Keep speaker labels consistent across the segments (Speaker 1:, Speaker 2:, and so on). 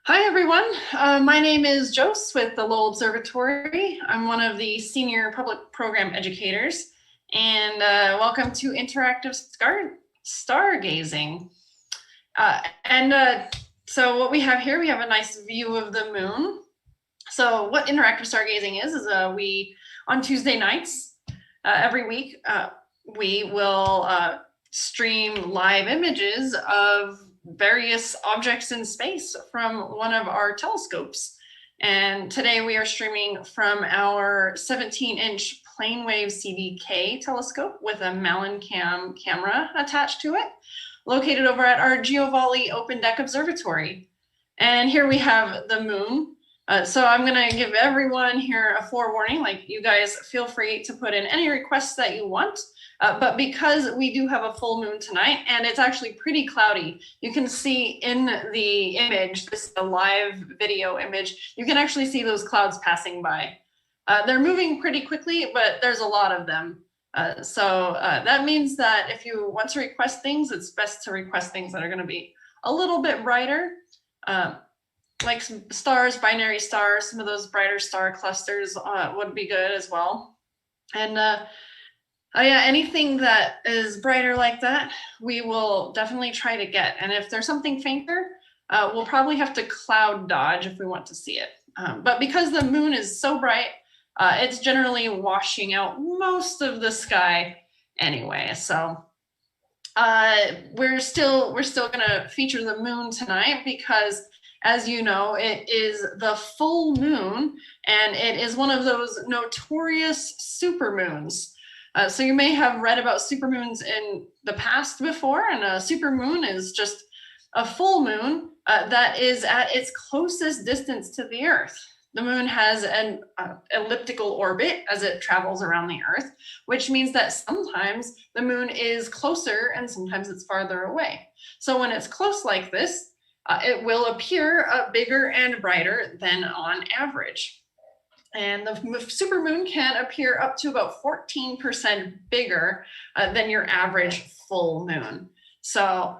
Speaker 1: Hi, everyone. My name is Jose with the Lowell Observatory. I'm one of the senior public program educators, and welcome to interactive stargazing. So what we have here, we have a nice view of the moon. So what interactive stargazing is we, on Tuesday nights every week, we will stream live images of various objects in space from one of our telescopes. And today we are streaming from our 17-inch planewave CDK telescope with a Mallancam camera attached to it, located over at our Giovanni Open Deck Observatory. And here we have the moon. So I'm going to give everyone here a forewarning, like you guys feel free to put in any requests that you want. But because we do have a full moon tonight and it's actually pretty cloudy, you can see in the image, this is a live video image, you can actually see those clouds passing by. They're moving pretty quickly, but there's a lot of them. So that means that if you want to request things, it's best to request things that are going to be a little bit brighter. Like some stars, binary stars, some of those brighter star clusters would be good as well. And yeah, anything that is brighter like that, we will definitely try to get. And if there's something fainter, we'll probably have to cloud dodge if we want to see it. But because the moon is so bright, it's generally washing out most of the sky anyway. So we're still gonna feature the moon tonight because, as you know, it is the full moon and it is one of those notorious supermoons. So you may have read about supermoons in the past before, and a supermoon is just a full moon that is at its closest distance to the Earth. The moon has an elliptical orbit as it travels around the Earth, which means that sometimes the moon is closer and sometimes it's farther away. So when it's close like this, it will appear bigger and brighter than on average. And the supermoon can appear up to about 14% bigger than your average full moon. So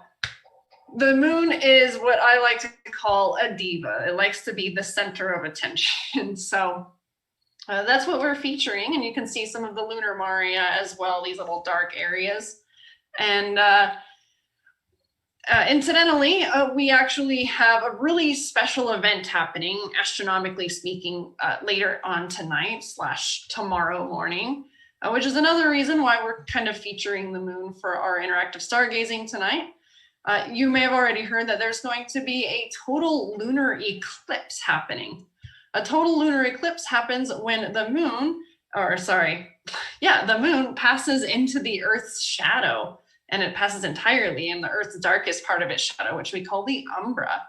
Speaker 1: the moon is what I like to call a diva. It likes to be the center of attention. So that's what we're featuring. And you can see some of the lunar maria as well, these little dark areas. And incidentally, we actually have a really special event happening, astronomically speaking, later on tonight / tomorrow morning, which is another reason why we're kind of featuring the moon for our interactive stargazing tonight. You may have already heard that there's going to be a total lunar eclipse happening. A total lunar eclipse happens when the moon, the moon passes into the Earth's shadow. And it passes entirely in the Earth's darkest part of its shadow, which we call the umbra.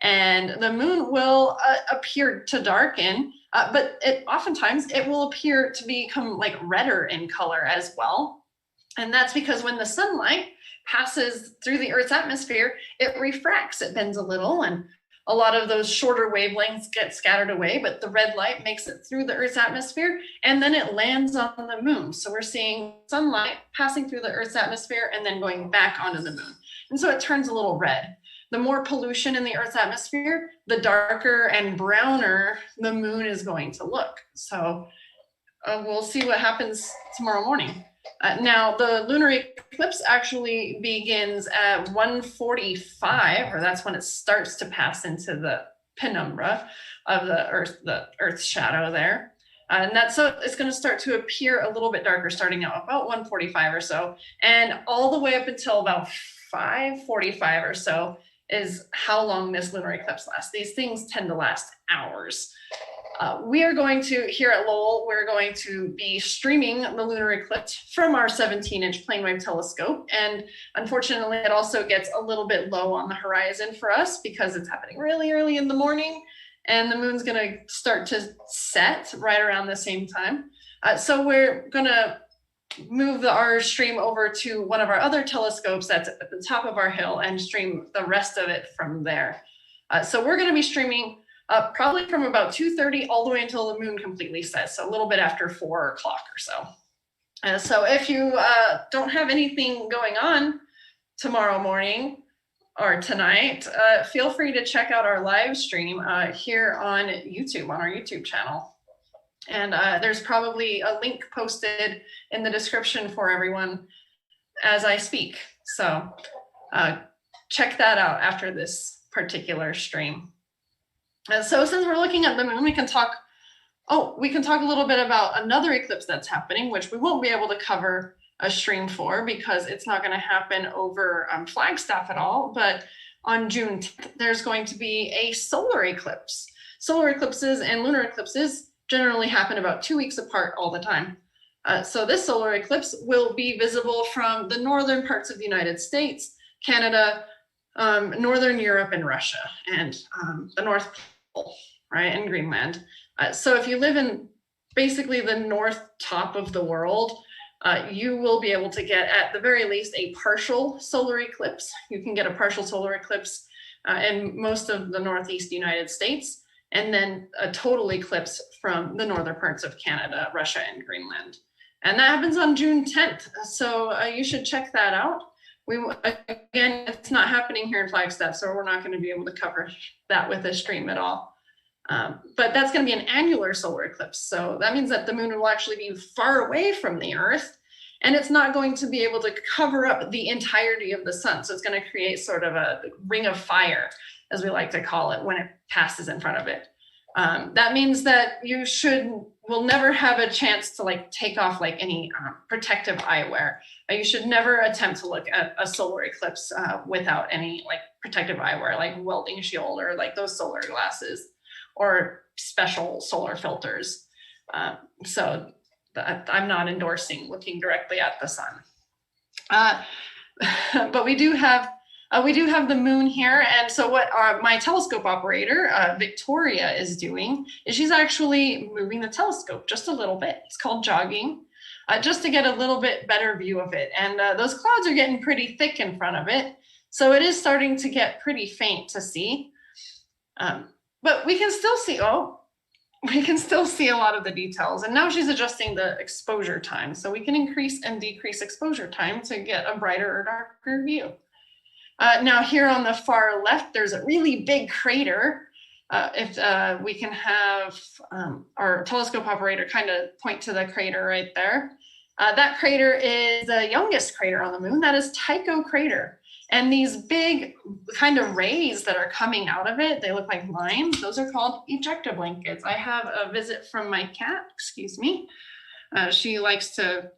Speaker 1: And the moon will appear to darken, but oftentimes it will appear to become like redder in color as well. And that's because when the sunlight passes through the Earth's atmosphere, it refracts, it bends a little, and a lot of those shorter wavelengths get scattered away, but the red light makes it through the Earth's atmosphere and then it lands on the moon. So we're seeing sunlight passing through the Earth's atmosphere and then going back onto the moon. And so it turns a little red. The more pollution in the Earth's atmosphere, the darker and browner the moon is going to look. So we'll see what happens tomorrow morning. Now, the lunar eclipse actually begins at 1:45, or that's when it starts to pass into the penumbra of the Earth's shadow there. And that's so it's going to start to appear a little bit darker starting out about 1:45 or so, and all the way up until about 5:45 or so is how long this lunar eclipse lasts. These things tend to last hours. We are going to, here at Lowell, we're going to be streaming the lunar eclipse from our 17-inch planewave telescope. And unfortunately, it also gets a little bit low on the horizon for us because it's happening really early in the morning and the moon's going to start to set right around the same time. So we're going to move our stream over to one of our other telescopes that's at the top of our hill and stream the rest of it from there. So we're going to be streaming probably from about 2:30 all the way until the moon completely sets, so a little bit after 4 o'clock or so. So if you don't have anything going on tomorrow morning, or tonight, feel free to check out our live stream here on YouTube, on our YouTube channel. And there's probably a link posted in the description for everyone as I speak. So check that out after this particular stream. So since we're looking at the moon, we can talk a little bit about another eclipse that's happening, which we won't be able to cover a stream for because it's not going to happen over Flagstaff at all. But on June 10th, there's going to be a solar eclipse. Solar eclipses and lunar eclipses generally happen about 2 weeks apart all the time. So this solar eclipse will be visible from the northern parts of the United States, Canada, Northern Europe, and Russia, and the North Pole, right, and Greenland. So if you live in basically the north top of the world, you will be able to get, at the very least, a partial solar eclipse. You can get a partial solar eclipse in most of the Northeast United States, and then a total eclipse from the northern parts of Canada, Russia, and Greenland. And that happens on June 10th. So you should check that out. Again, it's not happening here in Flagstaff, so we're not going to be able to cover that with a stream at all. But that's going to be an annular solar eclipse. So that means that the moon will actually be far away from the Earth, and it's not going to be able to cover up the entirety of the sun. So it's going to create sort of a ring of fire, as we like to call it, when it passes in front of it. That means that you will never have a chance to like take off like any protective eyewear. You should never attempt to look at a solar eclipse without any like protective eyewear, like welding shield or like those solar glasses or special solar filters. So I'm not endorsing looking directly at the sun. But we do have the moon here. And so what my telescope operator, Victoria, is doing is she's actually moving the telescope just a little bit. It's called jogging, just to get a little bit better view of it. And those clouds are getting pretty thick in front of it. So it is starting to get pretty faint to see. But we can still see, a lot of the details. And now she's adjusting the exposure time. So we can increase and decrease exposure time to get a brighter or darker view. Now here on the far left, there's a really big crater. If we can have our telescope operator kind of point to the crater right there. That crater is the youngest crater on the moon. That is Tycho crater. And these big kind of rays that are coming out of it, they look like lines. Those are called ejectablankets. I have a visit from my cat, excuse me. She likes to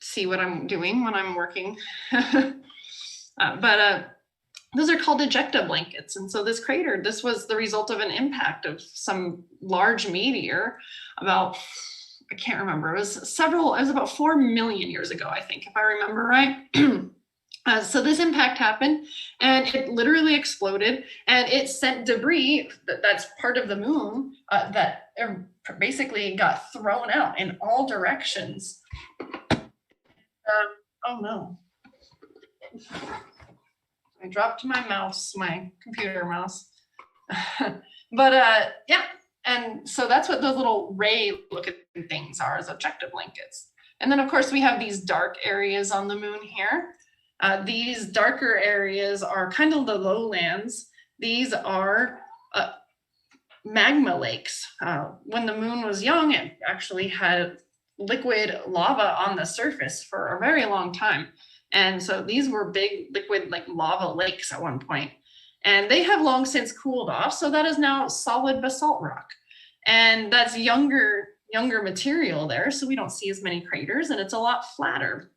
Speaker 1: see what I'm doing when I'm working. But those are called ejectablankets. And so this crater, this was the result of an impact of some large meteor about, I can't remember, it was about 4 million years ago, I think, if I remember right. So this impact happened and it literally exploded and it sent debris that's part of the moon that basically got thrown out in all directions. Oh no. I dropped my mouse, my computer mouse. But yeah, and so that's what those little ray looking things are, as ejectablankets. And then of course we have these dark areas on the moon here. These darker areas are kind of the lowlands. These are magma lakes. When the moon was young, it actually had liquid lava on the surface for a very long time. And so these were big liquid like lava lakes at one point. And they have long since cooled off. So that is now solid basalt rock. And that's younger material there. So we don't see as many craters and it's a lot flatter.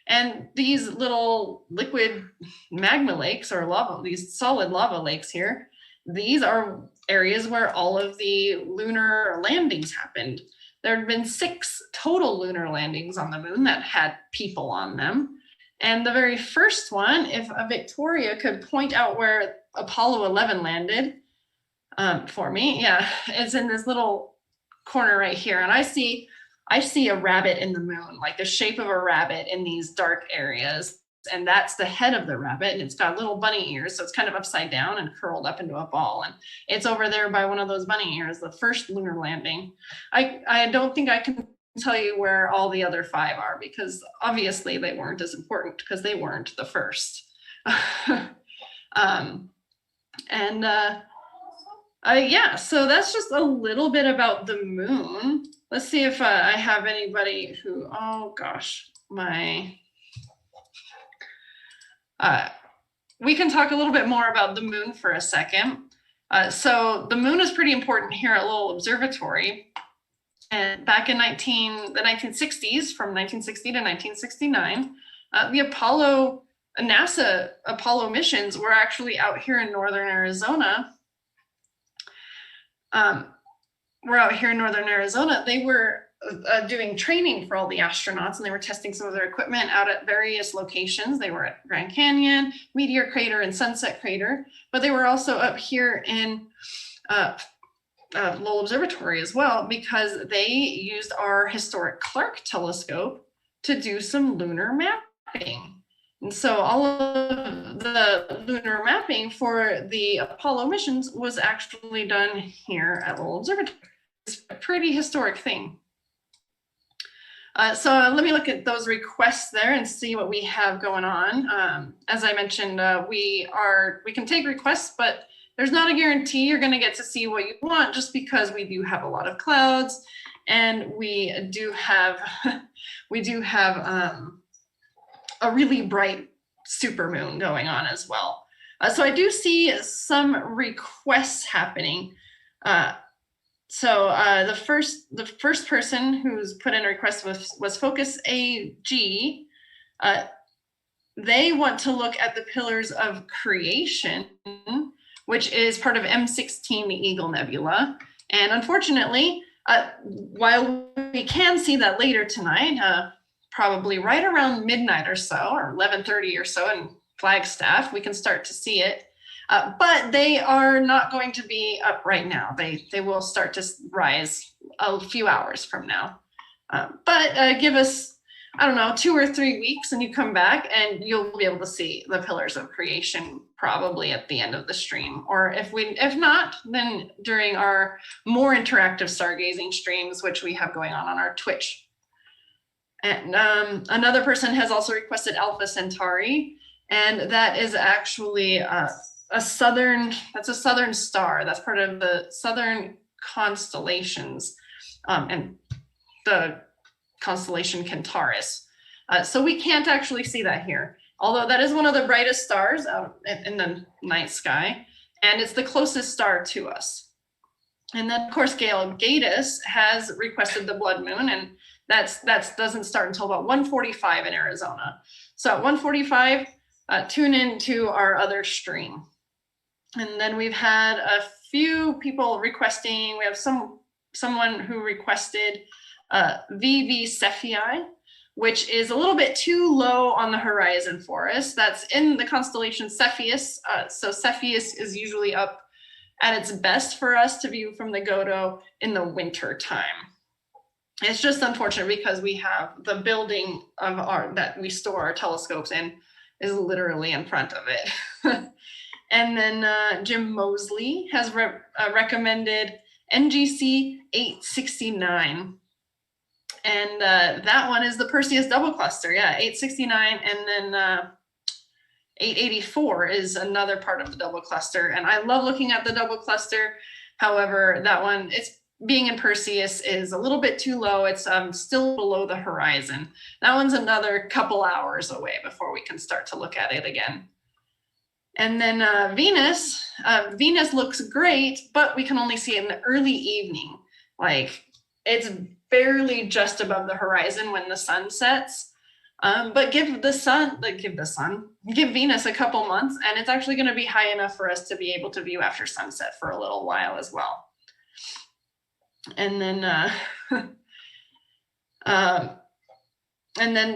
Speaker 1: And these little liquid magma lakes or lava, these solid lava lakes here, these are areas where all of the lunar landings happened. There have been 6 total lunar landings on the moon that had people on them. And the very first one, if Victoria could point out where Apollo 11 landed for me, yeah, it's in this little corner right here. And I see a rabbit in the moon, like the shape of a rabbit in these dark areas. And that's the head of the rabbit. And it's got little bunny ears. So it's kind of upside down and curled up into a ball. And it's over there by one of those bunny ears, the first lunar landing. I don't think I can tell you where all the other 5 are because obviously they weren't as important because they weren't the first. Yeah, so that's just a little bit about the moon. Let's see if I have anybody who, oh gosh, we can talk a little bit more about the moon for a second. So the moon is pretty important here at Lowell Observatory. And back in the 1960s, from 1960 to 1969, the NASA Apollo missions were actually out here in northern Arizona. They were doing training for all the astronauts, and they were testing some of their equipment out at various locations. They were at Grand Canyon, Meteor Crater, and Sunset Crater, but they were also up here in Lowell Observatory as well, because they used our historic Clark telescope to do some lunar mapping. And so all of the lunar mapping for the Apollo missions was actually done here at Lowell Observatory. It's a pretty historic thing. So let me look at those requests there and see what we have going on. As I mentioned, we can take requests, but there's not a guarantee you're going to get to see what you want, just because we do have a lot of clouds, and we do have a really bright supermoon going on as well. So I do see some requests happening. So the first person who's put in a request was Focus AG. They want to look at the pillars of creation, which is part of M16, the Eagle Nebula. And unfortunately, while we can see that later tonight, probably right around midnight or so, or 11:30 or so in Flagstaff, we can start to see it. But they are not going to be up right now. They will start to rise a few hours from now. But give us, I don't know, 2 or 3 weeks, and you come back and you'll be able to see the pillars of creation probably at the end of the stream. Or if not, then during our more interactive stargazing streams, which we have going on our Twitch. And another person has also requested Alpha Centauri, and that is actually a southern star. That's part of the southern constellations, and the constellation Centaurus. So we can't actually see that here, although that is one of the brightest stars out in the night sky, and it's the closest star to us. And then, of course, Gail Gatus has requested the blood moon, and that doesn't start until about 1:45 in Arizona. So at 1:45, tune into our other stream. And then we've had a few people requesting. We have someone who requested VV Cephei, which is a little bit too low on the horizon for us. That's in the constellation Cepheus. So Cepheus is usually up at its best for us to view from the Godo in the winter time. It's just unfortunate because we have the building of that we store our telescopes in is literally in front of it. And then Jim Mosley has recommended NGC 869. And that one is the Perseus double cluster. Yeah, 869, and then 884 is another part of the double cluster. And I love looking at the double cluster. However, that one, it's being in Perseus is a little bit too low. It's still below the horizon. That one's another couple hours away before we can start to look at it again. And then Venus looks great, but we can only see it in the early evening. Like, it's barely just above the horizon when the sun sets. But give Venus a couple months, and it's actually going to be high enough for us to be able to view after sunset for a little while as well. And then,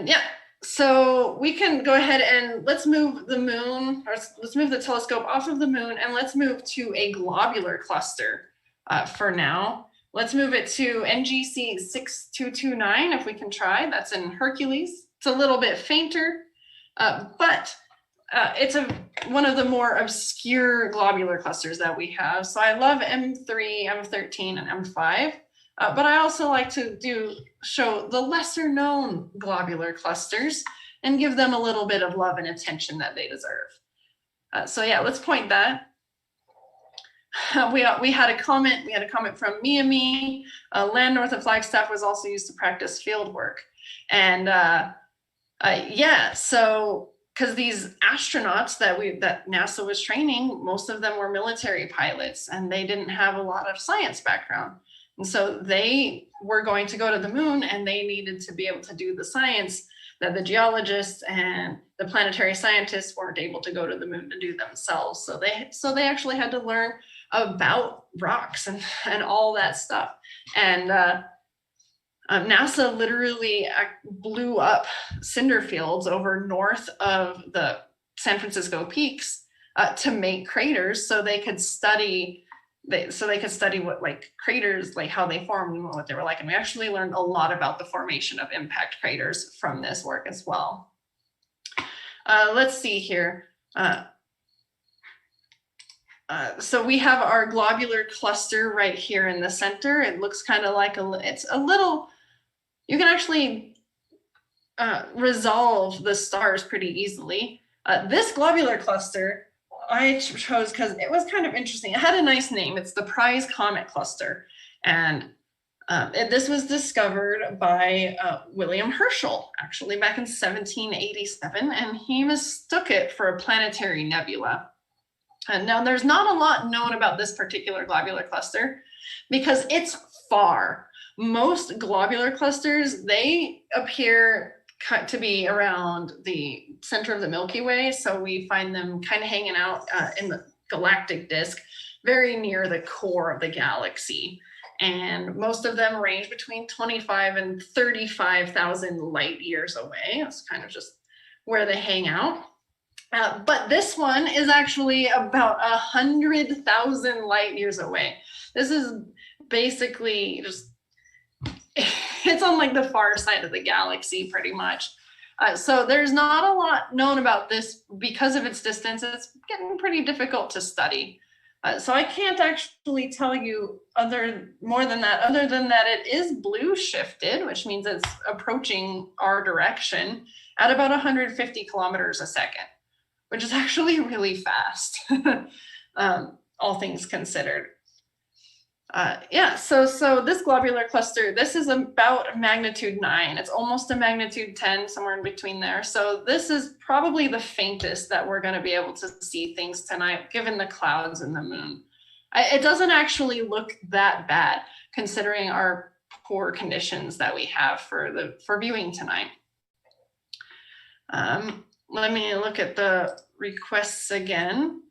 Speaker 1: yeah. So we can go ahead and let's move the moon, or let's move the telescope off of the moon, and let's move to a globular cluster for now. Let's move it to NGC 6229 if we can try. That's in Hercules. It's a little bit fainter, but it's one of the more obscure globular clusters that we have. So I love M3, M13, and M5. But I also like to show the lesser known globular clusters and give them a little bit of love and attention that they deserve. So yeah, let's point that. We had a comment. We had a comment from Miami. Land north of Flagstaff was also used to practice field work, and yeah, so because these astronauts that NASA was training, most of them were military pilots, and they didn't have a lot of science background, and so they were going to go to the moon, and they needed to be able to do the science that the geologists and the planetary scientists weren't able to go to the moon to do themselves. So they actually had to learn about rocks and all that stuff. And NASA literally blew up cinder fields over north of the San Francisco peaks to make craters so they could study what like craters, like how they formed and what they were like. And we actually learned a lot about the formation of impact craters from this work as well. Let's see here. So we have our globular cluster right here in the center. It looks kind of like it's a little, you can actually resolve the stars pretty easily. This globular cluster I chose because it was kind of interesting. It had a nice name. It's the Prize Comet Cluster. And this was discovered by William Herschel, actually back in 1787, and he mistook it for a planetary nebula. And now there's not a lot known about this particular globular cluster because it's far. Most globular clusters, they appear to be around the center of the Milky Way. So we find them kind of hanging out in the galactic disk, very near the core of the galaxy. And most of them range between 25 and 35,000 light years away. That's kind of just where they hang out. But this one is actually about 100,000 light years away. This is basically just, it's on like the far side of the galaxy pretty much. So there's not a lot known about this because of its distance. It's getting pretty difficult to study. So I can't actually tell you more than that, other than that it is blue shifted, which means it's approaching our direction at about 150 kilometers a second, which is actually really fast, all things considered. Yeah, so this globular cluster, this is about magnitude 9. It's almost a magnitude 10, somewhere in between there. So this is probably the faintest that we're going to be able to see things tonight, given the clouds and the moon. It doesn't actually look that bad, considering our poor conditions that we have for viewing tonight. Let me look at the requests again.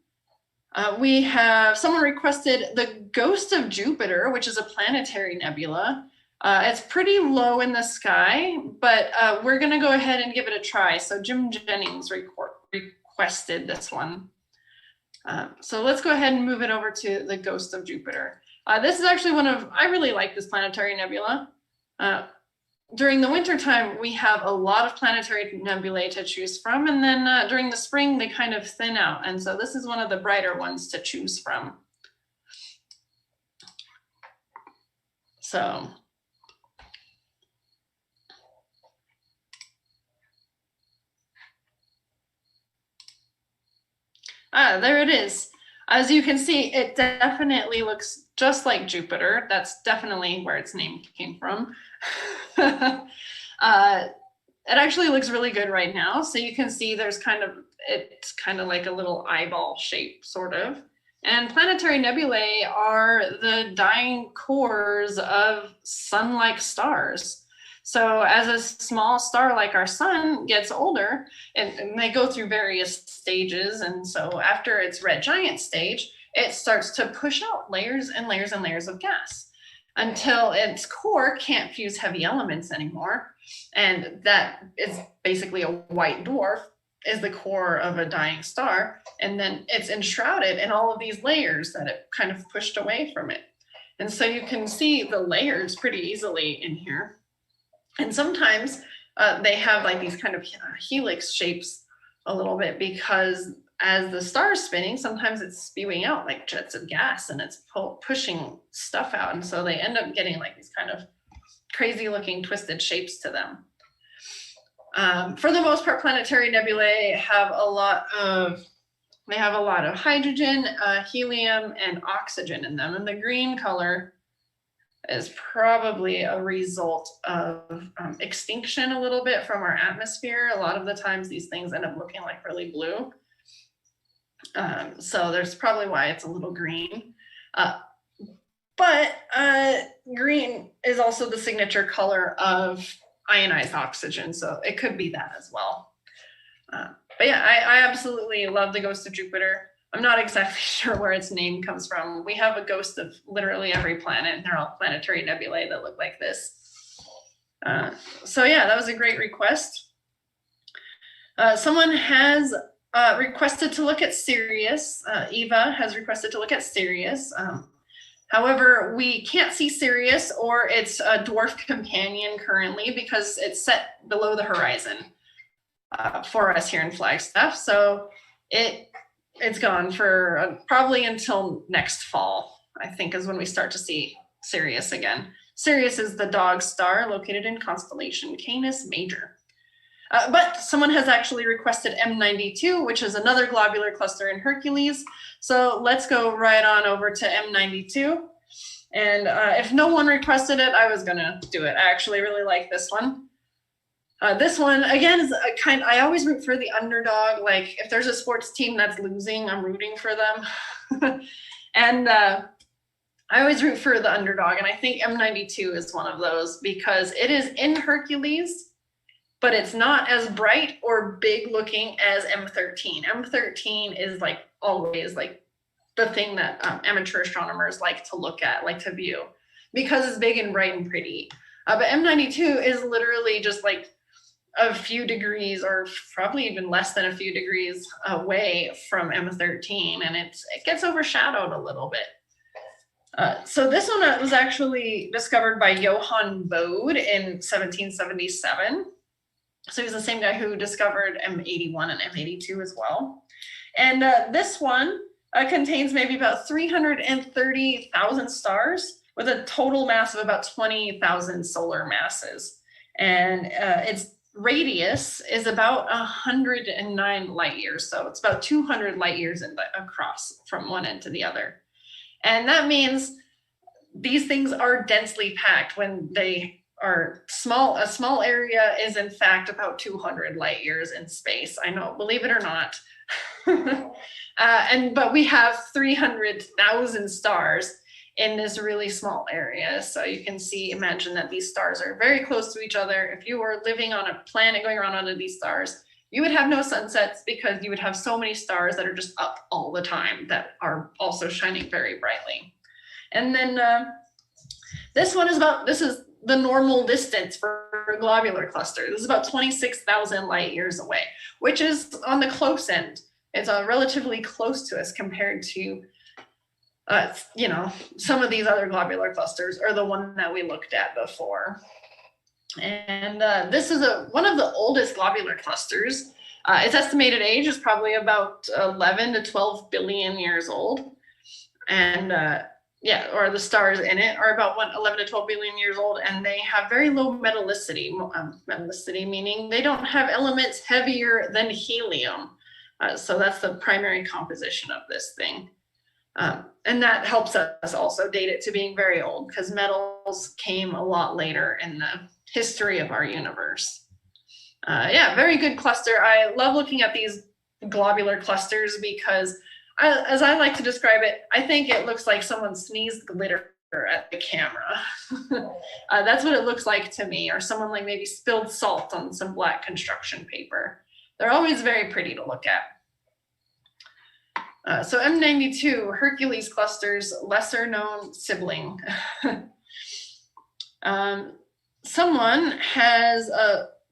Speaker 1: We have someone requested the Ghost of Jupiter, which is a planetary nebula. It's pretty low in the sky, but we're going to go ahead and give it a try. So Jim Jennings requested this one. So let's go ahead and move it over to the Ghost of Jupiter. This is actually I really like this planetary nebula. During the winter time, we have a lot of planetary nebulae to choose from, and then during the spring, they kind of thin out. And so this is one of the brighter ones to choose from. So there it is. As you can see, it definitely looks just like Jupiter. That's definitely where its name came from. It actually looks really good right now. So you can see it's kind of like a little eyeball shape, sort of. And planetary nebulae are the dying cores of sun-like stars. So as a small star like our sun gets older, and they go through various stages, and so after its red giant stage, it starts to push out layers and layers and layers of gas until its core can't fuse heavy elements anymore. And that is basically a white dwarf is the core of a dying star. And then it's enshrouded in all of these layers that it kind of pushed away from it. And so you can see the layers pretty easily in here. And sometimes they have like these kind of helix shapes a little bit because as the star is spinning, sometimes it's spewing out like jets of gas and it's pushing stuff out. And so they end up getting like these kind of crazy looking twisted shapes to them. For the most part, planetary nebulae have a lot of They have a lot of hydrogen, helium, and oxygen in them. And the green color is probably a result of extinction a little bit from our atmosphere. A lot of the times these things end up looking like really blue. So there's probably why it's a little green. But green is also the signature color of ionized oxygen, so it could be that as well. But yeah, I absolutely love the ghost of Jupiter. I'm not exactly sure where its name comes from. We have a ghost of literally every planet, and they're all planetary nebulae that look like this. So yeah, that was a great request. Someone has requested to look at Sirius. Eva has requested to look at Sirius. However, we can't see Sirius or its dwarf companion currently because it's set below the horizon for us here in Flagstaff. So it's gone for probably until next fall, I think, is when we start to see Sirius again. Sirius is the dog star located in constellation Canis Major. But someone has actually requested M92, which is another globular cluster in Hercules. So let's go right on over to M92. And if no one requested it, I was gonna do it. I actually really like this one. This one, again, is I always root for the underdog. Like if there's a sports team that's losing, I'm rooting for them. And I always root for the underdog. And I think M92 is one of those because it is in Hercules, but it's not as bright or big looking as M13. M13 is like always like the thing that amateur astronomers like to look at, like to view, because it's big and bright and pretty. But M92 is literally just like a few degrees, or probably even less than a few degrees away from M13, and it gets overshadowed a little bit. So this one was actually discovered by Johann Bode in 1777. So he's the same guy who discovered M81 and M82 as well. And this one contains maybe about 330,000 stars with a total mass of about 20,000 solar masses. And its radius is about 109 light years. So it's about 200 light years across from one end to the other. And that means these things are densely packed when they are small. A small area is in fact about 200 light years in space. I know, believe it or not. But we have 300,000 stars in this really small area. So you can imagine that these stars are very close to each other. If you were living on a planet going around under these stars, you would have no sunsets because you would have so many stars that are just up all the time that are also shining very brightly. And then this is the normal distance for a globular cluster. This is about 26,000 light years away, which is on the close end. It's relatively close to us compared to, some of these other globular clusters, or the one that we looked at before. And this is one of the oldest globular clusters. Its estimated age is probably about 11 to 12 billion years old. And or the stars in it are about 11 to 12 billion years old, and they have very low metallicity. Metallicity meaning they don't have elements heavier than helium. So that's the primary composition of this thing. And that helps us also date it to being very old, because metals came a lot later in the history of our universe. Very good cluster. I love looking at these globular clusters because, as I like to describe it, I think it looks like someone sneezed glitter at the camera. That's what it looks like to me, or someone like maybe spilled salt on some black construction paper. They're always very pretty to look at. So M92, Hercules cluster's lesser known sibling. Someone has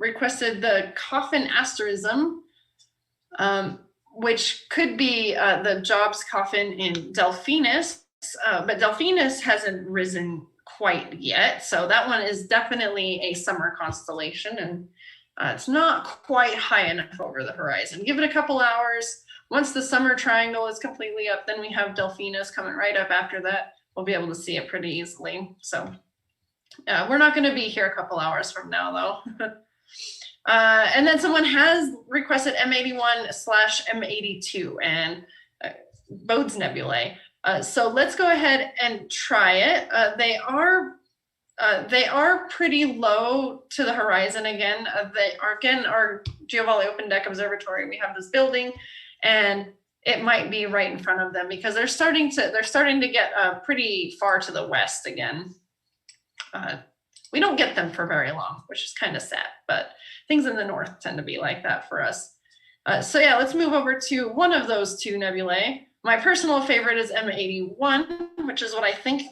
Speaker 1: requested the coffin asterism, which could be the Jobs coffin in Delphinus, but Delphinus hasn't risen quite yet. So that one is definitely a summer constellation, and it's not quite high enough over the horizon. Give it a couple hours. Once the summer triangle is completely up, then we have Delphinus coming right up after that. We'll be able to see it pretty easily. So we're not going to be here a couple hours from now, though. And then someone has requested M81/M82 and Bode's nebulae. So let's go ahead and try it. They are pretty low to the horizon again. They are again our Giovanni Open Deck Observatory. We have this building, and it might be right in front of them because they're starting to get pretty far to the west again. We don't get them for very long, which is kind of sad, but things in the north tend to be like that for us. So yeah, let's move over to one of those two nebulae. My personal favorite is M81, which is what I think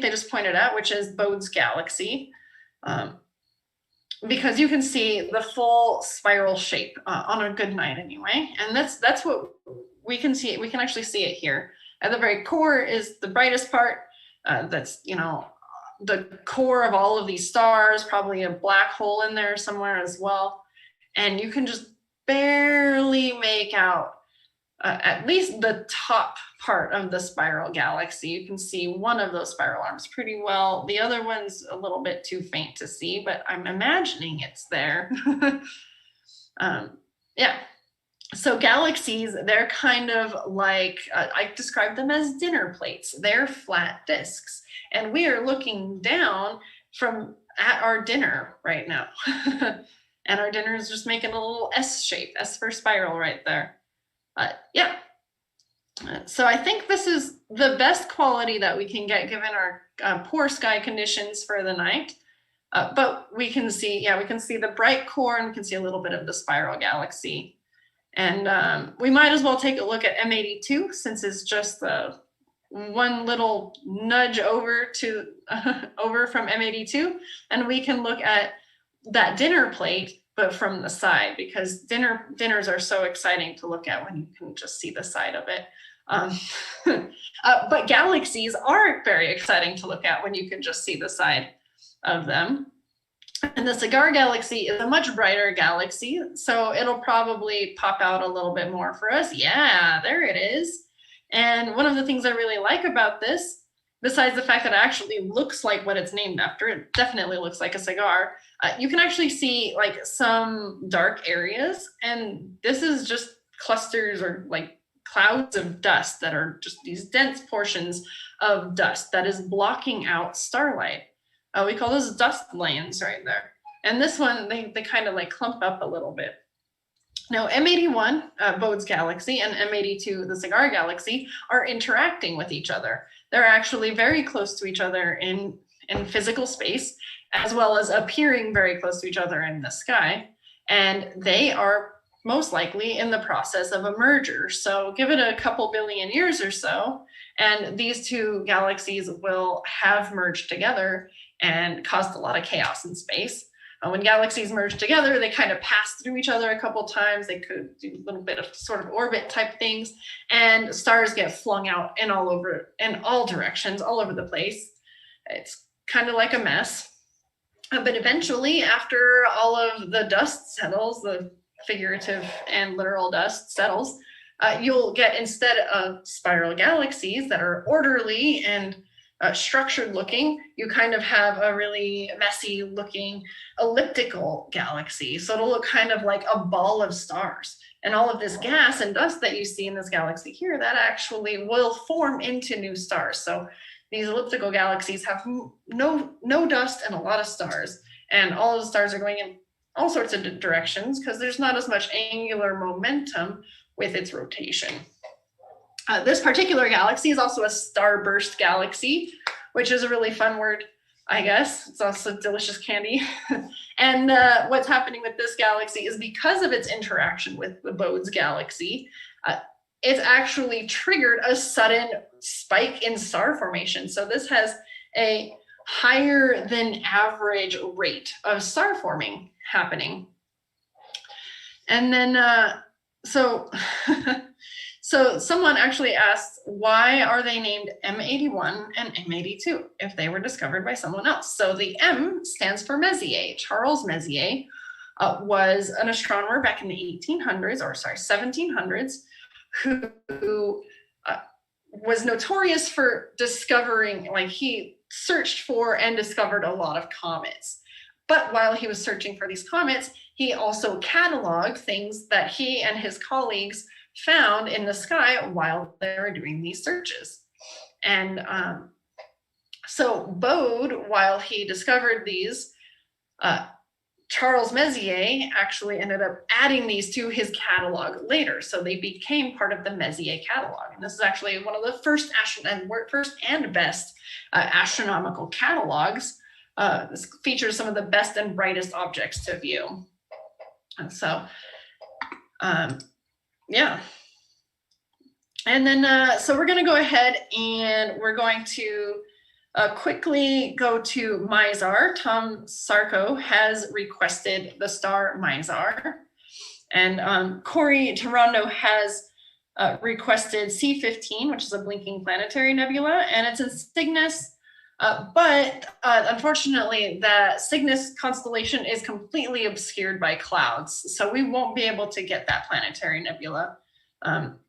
Speaker 1: they just pointed out, which is Bode's galaxy, because you can see the full spiral shape on a good night anyway, and that's what we can see. We can actually see it here. At the very core is the brightest part. That's, you know, the core of all of these stars, probably a black hole in there somewhere as well, and you can just barely make out at least the top part of the spiral galaxy. You can see one of those spiral arms pretty well. The other one's a little bit too faint to see, but I'm imagining it's there. Yeah. So galaxies, they're kind of like, I describe them as dinner plates. They're flat disks. And we are looking down at our dinner right now. And our dinner is just making a little S shape, S for spiral right there. Yeah, so I think this is the best quality that we can get given our poor sky conditions for the night. But we can see the bright core, and we can see a little bit of the spiral galaxy. And we might as well take a look at M82, since it's just the one little nudge over from M82, and we can look at that dinner plate, but from the side, because dinners are so exciting to look at when you can just see the side of it. But galaxies are very exciting to look at when you can just see the side of them. And the Cigar Galaxy is a much brighter galaxy, so it'll probably pop out a little bit more for us. Yeah, there it is. And one of the things I really like about this, besides the fact that it actually looks like what it's named after, it definitely looks like a cigar, you can actually see like some dark areas, and this is just clusters or like clouds of dust that are just these dense portions of dust that is blocking out starlight. We call those dust lanes right there. And this one, they kind of like clump up a little bit. Now, M81, Bode's galaxy, and M82, the Cigar Galaxy, are interacting with each other. They're actually very close to each other in physical space, as well as appearing very close to each other in the sky. And they are most likely in the process of a merger. So give it a couple billion years or so, and these two galaxies will have merged together and caused a lot of chaos in space. When galaxies merge together, they kind of pass through each other a couple times. They could do a little bit of sort of orbit type things, and stars get flung out in all directions, all over the place. It's kind of like a mess. But eventually, after all of the dust settles, the figurative and literal dust settles, you'll get, instead of spiral galaxies that are orderly and structured looking, you kind of have a really messy looking elliptical galaxy. So it'll look kind of like a ball of stars. And all of this gas and dust that you see in this galaxy here, that actually will form into new stars. So these elliptical galaxies have no dust and a lot of stars. And all of the stars are going in all sorts of directions because there's not as much angular momentum with its rotation. This particular galaxy is also a starburst galaxy, which is a really fun word, I guess. It's also delicious candy. And what's happening with this galaxy is, because of its interaction with the Bode's galaxy, it's actually triggered a sudden spike in star formation. So this has a higher than average rate of star forming happening. And then, so someone actually asked, why are they named M81 and M82 if they were discovered by someone else? So the M stands for Messier. Charles Messier was an astronomer back in the 1700s, who was notorious for discovering, like, he searched for and discovered a lot of comets. But while he was searching for these comets, he also cataloged things that he and his colleagues found in the sky while they were doing these searches. And so Bode, while he discovered these, Charles Messier actually ended up adding these to his catalog later. So they became part of the Messier catalog. And this is actually one of the first and best astronomical catalogs. This features some of the best and brightest objects to view. And so, yeah. And then, so we're going to go ahead and we're going to quickly go to Mizar. Tom Sarko has requested the star Mizar. And Corey Toronto has requested C15, which is a blinking planetary nebula, and it's in Cygnus. But unfortunately, the Cygnus constellation is completely obscured by clouds. So we won't be able to get that planetary nebula,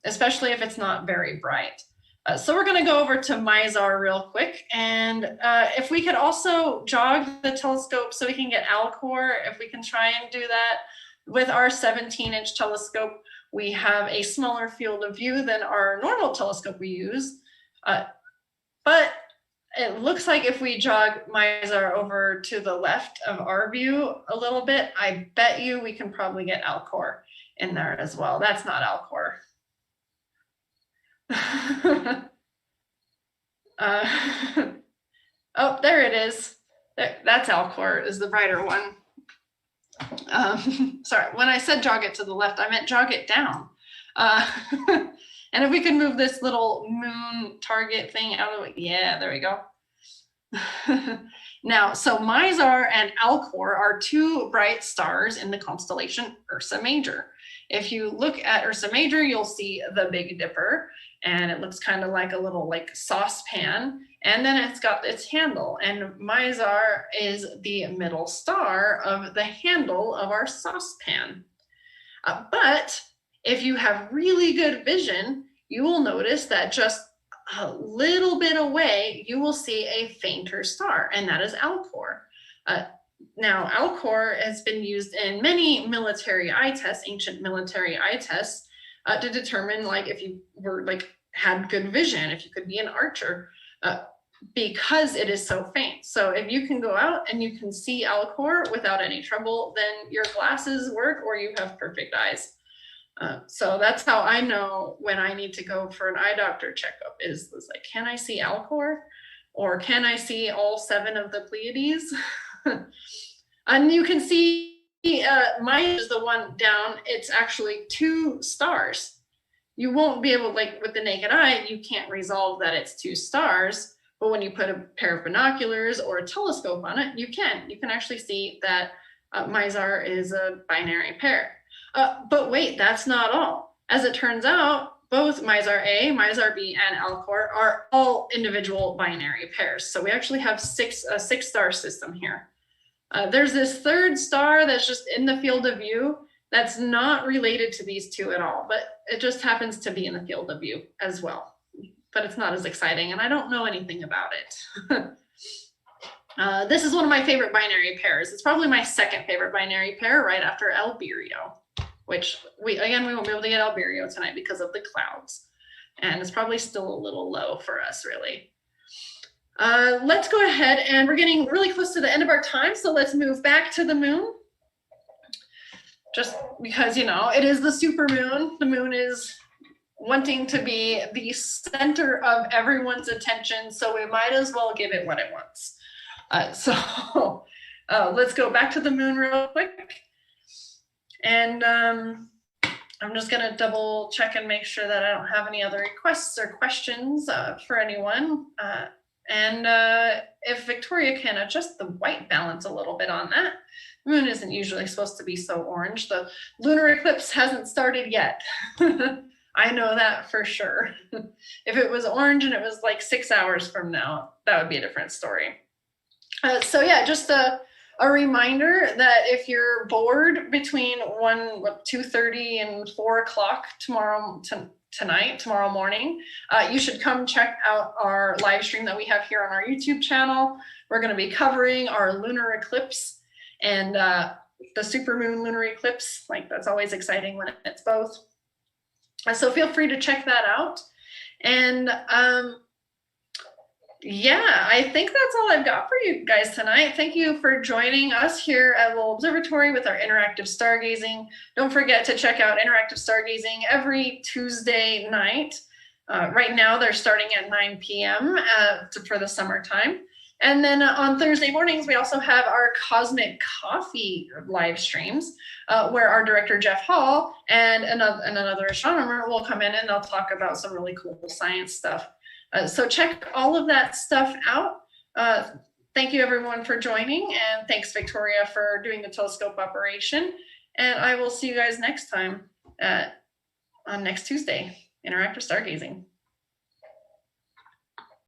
Speaker 1: especially if it's not very bright. So we're going to go over to Mizar real quick. And if we could also jog the telescope so we can get Alcor, if we can try and do that. With our 17-inch telescope, we have a smaller field of view than our normal telescope we use. But it looks like if we jog Mizar over to the left of our view a little bit, I bet you we can probably get Alcor in there as well. That's not Alcor. Oh, there it is. That's Alcor, is the brighter one. Sorry, when I said jog it to the left, I meant jog it down. And if we could move this little moon target thing out of the way. Yeah, there we go. Now, so Mizar and Alcor are two bright stars in the constellation Ursa Major. If you look at Ursa Major, you'll see the Big Dipper, and it looks kind of like a little like saucepan, and then it's got its handle, and Mizar is the middle star of the handle of our saucepan. But if you have really good vision, you will notice that just a little bit away, you will see a fainter star, and that is Alcor. Now, Alcor has been used in many military eye tests, ancient military eye tests, to determine like if you were like had good vision, if you could be an archer, because it is so faint. So if you can go out and you can see Alcor without any trouble, then your glasses work or you have perfect eyes. So that's how I know when I need to go for an eye doctor checkup is like, can I see Alcor? Or can I see all 7 of the Pleiades? And you can see mine is the one down. It's actually 2 stars. You won't be able, like with the naked eye, you can't resolve that it's 2 stars. But when you put a pair of binoculars or a telescope on it, you can actually see that Mizar is a binary pair. But wait, that's not all. As it turns out, both Mizar A, Mizar B, and Alcor are all individual binary pairs. So we actually have a 6-star system here. There's this 3rd star that's just in the field of view that's not related to these 2 at all, but it just happens to be in the field of view as well. But it's not as exciting, and I don't know anything about it. This is one of my favorite binary pairs. It's probably my 2nd favorite binary pair right after Albireo, which we won't be able to get Albireo tonight because of the clouds. And it's probably still a little low for us, really. Let's go ahead, and we're getting really close to the end of our time, so let's move back to the moon. Just because, you know, it is the super moon. The moon is wanting to be the center of everyone's attention, so we might as well give it what it wants. So let's go back to the moon real quick. And I'm just going to double check and make sure that I don't have any other requests or questions for anyone. And if Victoria can adjust the white balance a little bit on that. The moon isn't usually supposed to be so orange. The lunar eclipse hasn't started yet. I know that for sure. If it was orange and it was like 6 hours from now, that would be a different story. So yeah, just a reminder that if you're bored between 2:30 and 4 o'clock tomorrow morning, you should come check out our live stream that we have here on our YouTube channel. We're going to be covering our lunar eclipse, and the supermoon lunar eclipse. Like, that's always exciting when it's both. So feel free to check that out. And yeah, I think that's all I've got for you guys tonight. Thank you for joining us here at Lowell Observatory with our interactive stargazing. Don't forget to check out interactive stargazing every Tuesday night. Right now, they're starting at 9 p.m. For the summertime. And then on Thursday mornings, we also have our Cosmic Coffee live streams, where our director, Jeff Hall, and another astronomer will come in and they'll talk about some really cool science stuff. So check all of that stuff out. Thank you everyone for joining, and thanks Victoria for doing the telescope operation. And I will see you guys next time on next Tuesday, Interactive Stargazing.